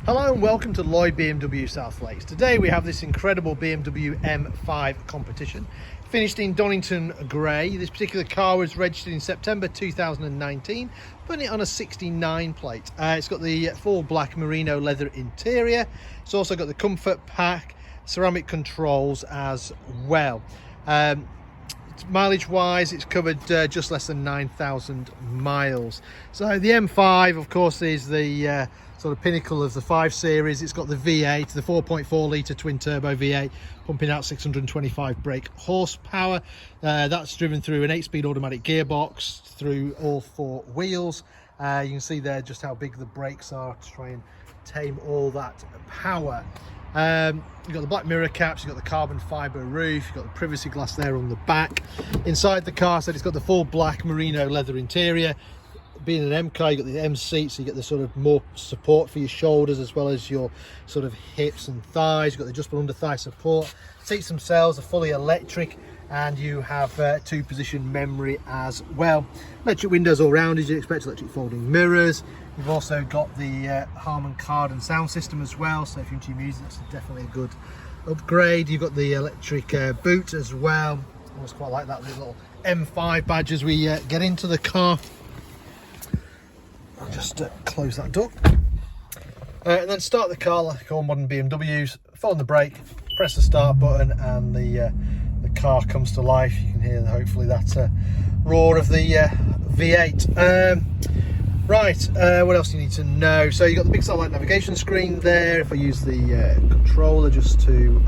Hello and welcome to Lloyd BMW South Lakes. Today we have this incredible BMW M5 Competition, finished in Donington Grey. This particular car was registered in September 2019, putting it on a 69 plate. It's got the full black merino leather interior. It's also got the comfort pack, ceramic controls as well. Mileage wise, it's covered just less than 9,000 miles. So the M5 of course is the sort of pinnacle of the 5 Series. It's got the V8, the 4.4 litre twin turbo V8, pumping out 625 brake horsepower. That's driven through an 8-speed automatic gearbox through all 4 wheels. You can see there just how big the brakes are to try and tame all that power. You've got the black mirror caps, you've got the carbon fibre roof, you've got the privacy glass there on the back. Inside the car, so it's got the full black merino leather interior. Being an M car, you've got the M seat, so you get the sort of more support for your shoulders as well as your sort of hips and thighs. You've got the adjustable under thigh support. Seats themselves are fully electric, and you have 2-position memory as well. Electric windows all round as you'd expect, electric folding mirrors. You've also got the Harman Kardon sound system as well, so if you're into your music, that's definitely a good upgrade. You've got the electric boot as well. I always quite like that little M5 badge as we get into the car. I'll just close that door. And then start the car like all modern BMWs. Follow the brake, press the start button, and the car comes to life. You can hear hopefully that roar of the V8. What else do you need to know? So you've got the big satellite navigation screen there. If I use the controller just to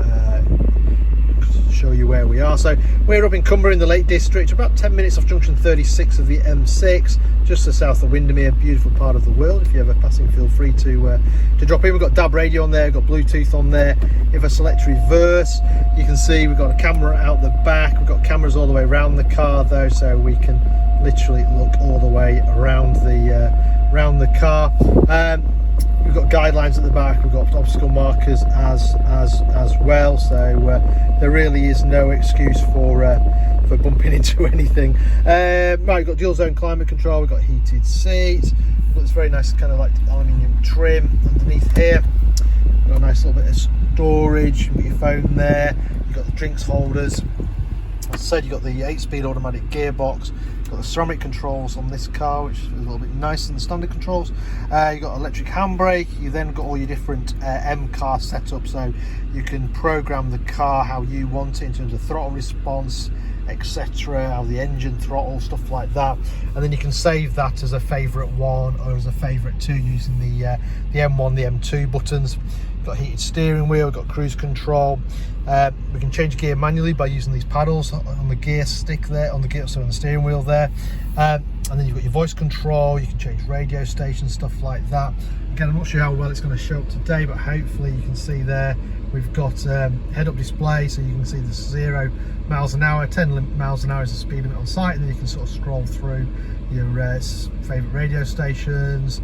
show you where we are. So we're up in Cumbria in the Lake District, about 10 minutes off junction 36 of the M6, just to the south of Windermere. Beautiful part of the world. If you're ever passing, feel free to drop in. We've got DAB radio on there, we've got Bluetooth on there. If I select reverse, you can see we've got a camera out the back. We've got cameras all the way around the car though, so we can literally look all the way around the car. We've got guidelines at the back, we've got obstacle markers as well, so there really is no excuse for bumping into anything. We've got dual zone climate control, we've got heated seats, we've got this very nice kind of like aluminium trim underneath here. We've got a nice little bit of storage, you've got your phone there, you've got the drinks holders. As I said, you've got the 8-speed automatic gearbox. Got the ceramic controls on this car, which is a little bit nicer than the standard controls. You've got electric handbrake. You then got all your different M car setup, so you can program the car how you want it in terms of throttle response, etc., how the engine throttle, stuff like that. And then you can save that as a favourite 1 or as a favourite 2 using the M1, the M2 buttons. We've got heated steering wheel, we've got cruise control. We can change gear manually by using these paddles on the gear stick there, on the steering wheel there. And then you've got your voice control, you can change radio stations, stuff like that. Again, I'm not sure how well it's going to show up today, but hopefully you can see there we've got head-up display, so you can see the 0 miles an hour, 10 miles an hour is the speed limit on site, and then you can sort of scroll through your favourite radio stations.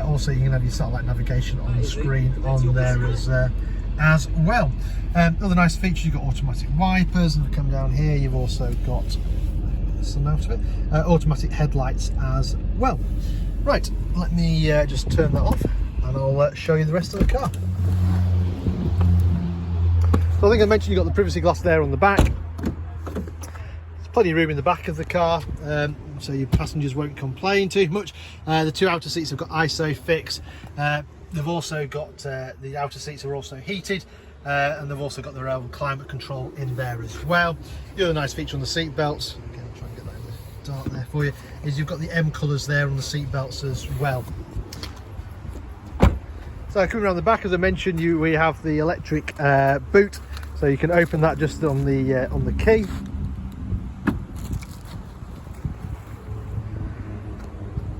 Also, you can have your satellite navigation on the screen on there as well. Other nice features, you've got automatic wipers, and if we come down here, you've also got some out of it, automatic headlights as well. Right, let me just turn that off, and I'll show you the rest of the car. So I think I mentioned you've got the privacy glass there on the back. There's plenty of room in the back of the car, so your passengers won't complain too much. The 2 outer seats have got ISOFIX. They've also got the outer seats are also heated, and they've also got their own climate control in there as well. The other nice feature on the seat belts, again, I'll try and get that in the dark there for you, is you've got the M colours there on the seat belts as well. So coming around the back, as I mentioned, we have the electric boot, so you can open that just on the key.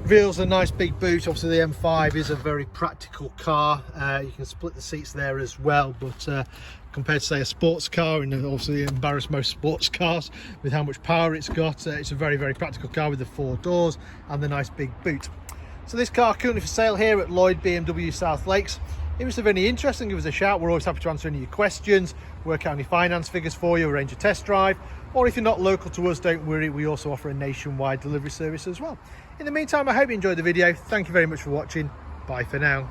Reveals a nice big boot. Obviously the M5 is a very practical car. You can split the seats there as well, but compared to say a sports car, and obviously embarrass most sports cars with how much power it's got, it's a very practical car with the 4 doors and the nice big boot. So this car currently for sale here at Lloyd BMW South Lakes. If it's of any interest, then give us a shout. We're always happy to answer any of your questions, work out any finance figures for you, arrange a test drive, or if you're not local to us, don't worry, we also offer a nationwide delivery service as well. In the meantime, I hope you enjoyed the video. Thank you very much for watching. Bye for now.